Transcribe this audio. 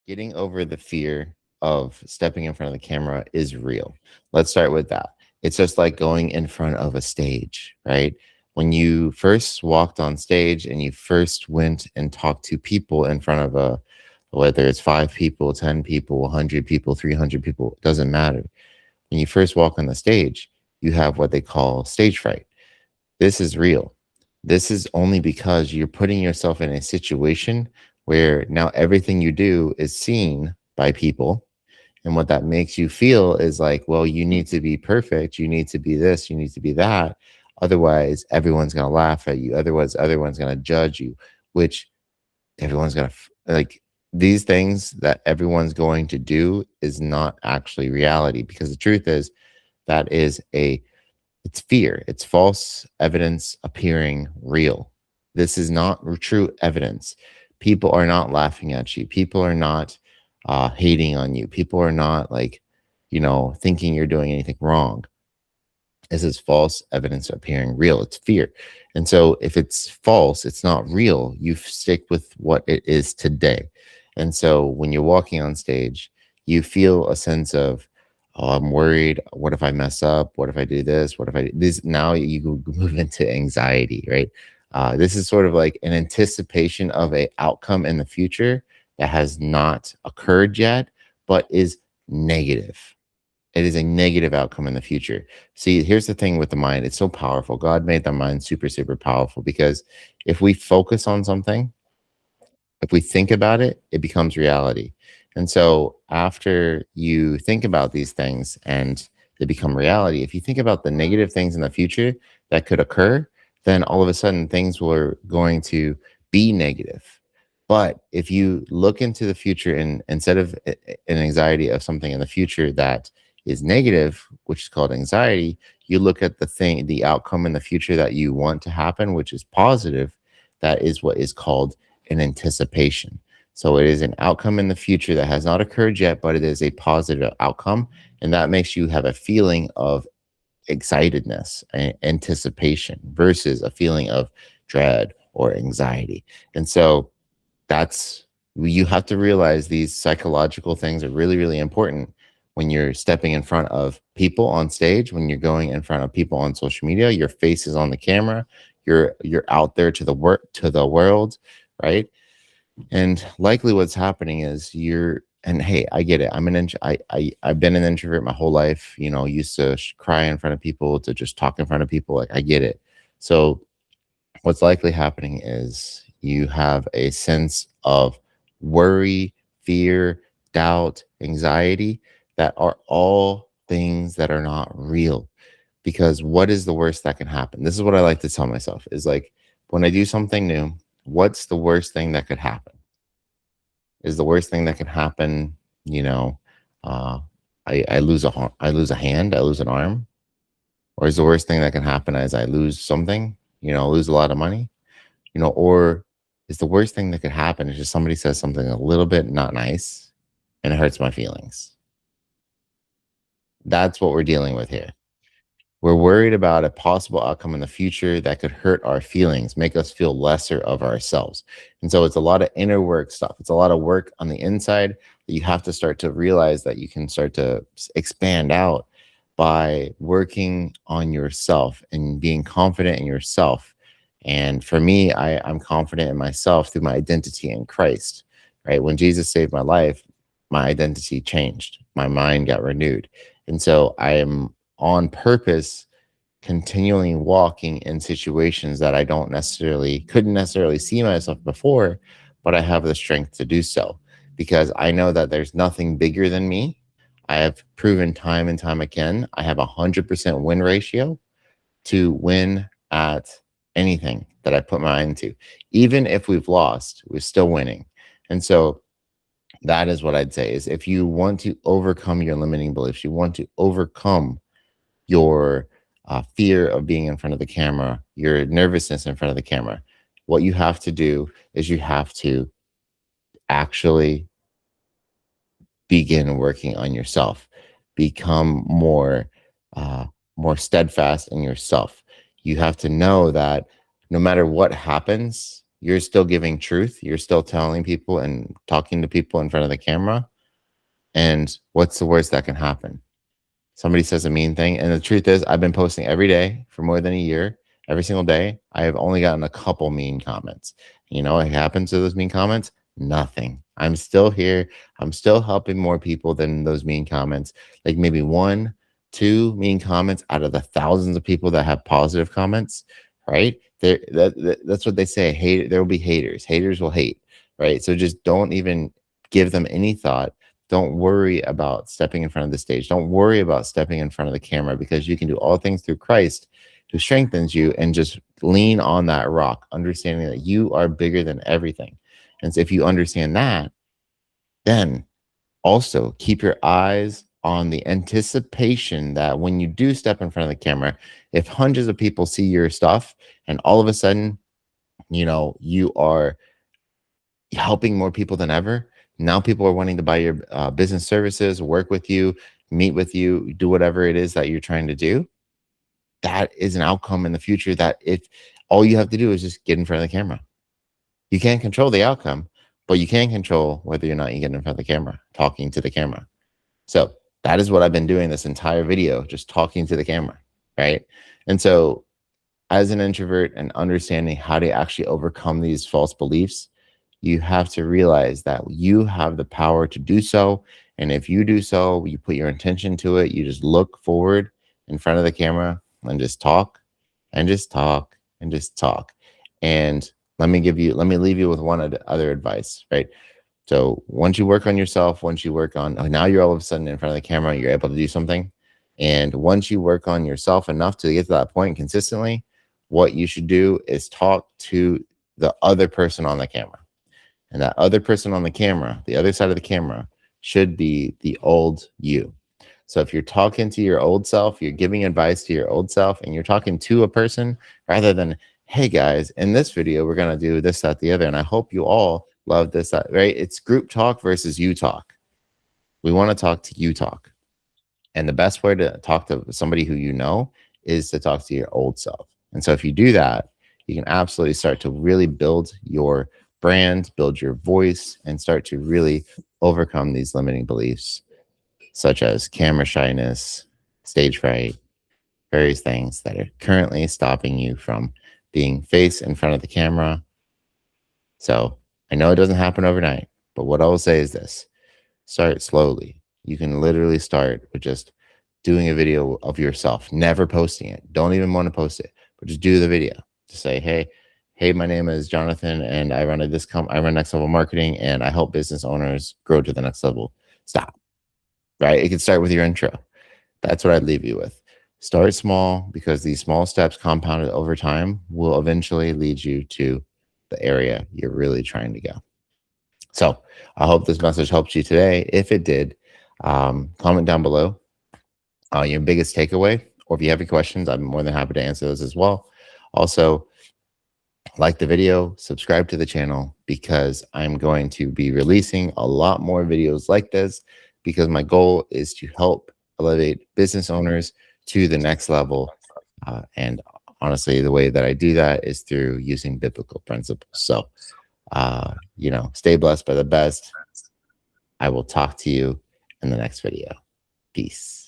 Getting over the fear of stepping in front of the camera is real. Let's start with that. It's just like going in front of a stage, right? When you first walked on stage and you first went and talked to people in front of whether it's 5 people, 10 people, 100 people, 300 people, it doesn't matter. When you first walk on the stage, you have what they call stage fright. This is real. This is only because you're putting yourself in a situation where now everything you do is seen by people. And what that makes you feel is like, well, you need to be perfect. You need to be this. You need to be that. Otherwise, everyone's going to laugh at you. Otherwise, everyone's going to judge you, which everyone's going to like these things that everyone's going to do is not actually reality, because the truth is that is it's fear. It's false evidence appearing real. This is not true evidence. People are not laughing at you. People are not hating on you. People are not like, thinking you're doing anything wrong. This is false evidence appearing real. It's fear. And so if it's false, it's not real. You stick with what it is today. And so when you're walking on stage, you feel a sense of, oh, I'm worried. What if I mess up? What if I do this? What if I do this? Now you move into anxiety, right? This is sort of like an anticipation of a outcome in the future that has not occurred yet, but is negative. It is a negative outcome in the future. See, here's the thing with the mind. It's so powerful. God made the mind super, super powerful, because if we focus on something, if we think about it, it becomes reality. And so after you think about these things and they become reality, if you think about the negative things in the future that could occur, then all of a sudden things were going to be negative. But if you look into the future and instead of an anxiety of something in the future that is negative, which is called anxiety, you look at the outcome in the future that you want to happen, which is positive. That is what is called an anticipation. So it is an outcome in the future that has not occurred yet, but it is a positive outcome. And that makes you have a feeling of excitedness and anticipation versus a feeling of dread or anxiety. And so you have to realize these psychological things are really, really important when you're stepping in front of people on stage, when you're going in front of people on social media. Your face is on the camera. You're out there to the world, right? And likely what's happening is and hey, I get it. I've been an introvert my whole life, used to cry in front of people, to just talk in front of people. Like, I get it. So what's likely happening is you have a sense of worry, fear, doubt, anxiety that are all things that are not real. Because what is the worst that can happen? This is what I like to tell myself, is like, when I do something new, what's the worst thing that could happen? Is the worst thing that can happen, you know, uh, I lose I lose a hand, I lose an arm, or is the worst thing that can happen is I lose something, lose a lot of money, or is the worst thing that could happen is just somebody says something a little bit not nice and it hurts my feelings. That's what we're dealing with here. We're worried about a possible outcome in the future that could hurt our feelings, make us feel lesser of ourselves. And so it's a lot of inner work stuff. It's a lot of work on the inside that you have to start to realize that you can start to expand out by working on yourself and being confident in yourself. And for me, I'm confident in myself through my identity in Christ, right? When Jesus saved my life, my identity changed. My mind got renewed. And so I am on purpose continually walking in situations that I couldn't necessarily see myself before, but I have the strength to do so because I know that there's nothing bigger than me. I have proven time and time again, I have 100% win ratio to win at anything that I put my mind to. Even if we've lost, we're still winning. And so that is what I'd say is if you want to overcome your limiting beliefs, you want to overcome your fear of being in front of the camera, your nervousness in front of the camera, what you have to do is you have to actually begin working on yourself, become more steadfast in yourself. You have to know that no matter what happens, you're still giving truth. You're still telling people and talking to people in front of the camera. And what's the worst that can happen? Somebody says a mean thing. And the truth is, I've been posting every day for more than a year, every single day. I have only gotten a couple mean comments. You know what happens to those mean comments? Nothing. I'm still here. I'm still helping more people than those mean comments. Like maybe one, two mean comments out of the thousands of people that have positive comments, right? That's what they say. Hate, there will be haters. Haters will hate, right? So just don't even give them any thought. Don't worry about stepping in front of the stage. Don't worry about stepping in front of the camera, because you can do all things through Christ who strengthens you, and just lean on that rock, understanding that you are bigger than everything. And so if you understand that, then also keep your eyes on the anticipation that when you do step in front of the camera, if hundreds of people see your stuff and all of a sudden, you know, you are helping more people than ever. Now people are wanting to buy your business services, work with you, meet with you, do whatever it is that you're trying to do. That is an outcome in the future that if all you have to do is just get in front of the camera. You can't control the outcome, but you can control whether or not you get in front of the camera, talking to the camera. So that is what I've been doing this entire video, just talking to the camera, right? And so as an introvert and understanding how to actually overcome these false beliefs, you have to realize that you have the power to do so. And if you do so, you put your intention to it, you just look forward in front of the camera and just talk and just talk and just talk. And let me leave you with one other advice, right? So once you work on yourself, once you work on, now you're all of a sudden in front of the camera, you're able to do something. And once you work on yourself enough to get to that point consistently, what you should do is talk to the other person on the camera. And that other person on the camera, the other side of the camera, should be the old you. So if you're talking to your old self, you're giving advice to your old self, and you're talking to a person rather than, hey guys, in this video, we're going to do this, that, the other. And I hope you all love this, that, right? It's group talk versus you talk. We want to talk to you talk. And the best way to talk to somebody who you know is to talk to your old self. And so if you do that, you can absolutely start to really build your brand, build your voice, and start to really overcome these limiting beliefs, such as camera shyness, stage fright, various things that are currently stopping you from being face in front of the camera. So I know it doesn't happen overnight, but what I will say is this: start slowly. You can literally start with just doing a video of yourself, never posting it. Don't even want to post it, but just do the video. Just say, hey, my name is Jonathan, and I run I run Next Level Marketing, and I help business owners grow to the next level. Stop. Right? It can start with your intro. That's what I'd leave you with. Start small, because these small steps compounded over time will eventually lead you to the area you're really trying to go. So I hope this message helped you today. If it did, comment down below your biggest takeaway, or if you have any questions, I'm more than happy to answer those as well. Also, like the video, subscribe to the channel, because I'm going to be releasing a lot more videos like this, because my goal is to help elevate business owners to the next level. And honestly, the way that I do that is through using biblical principles. So, stay blessed by the best. I will talk to you in the next video. Peace.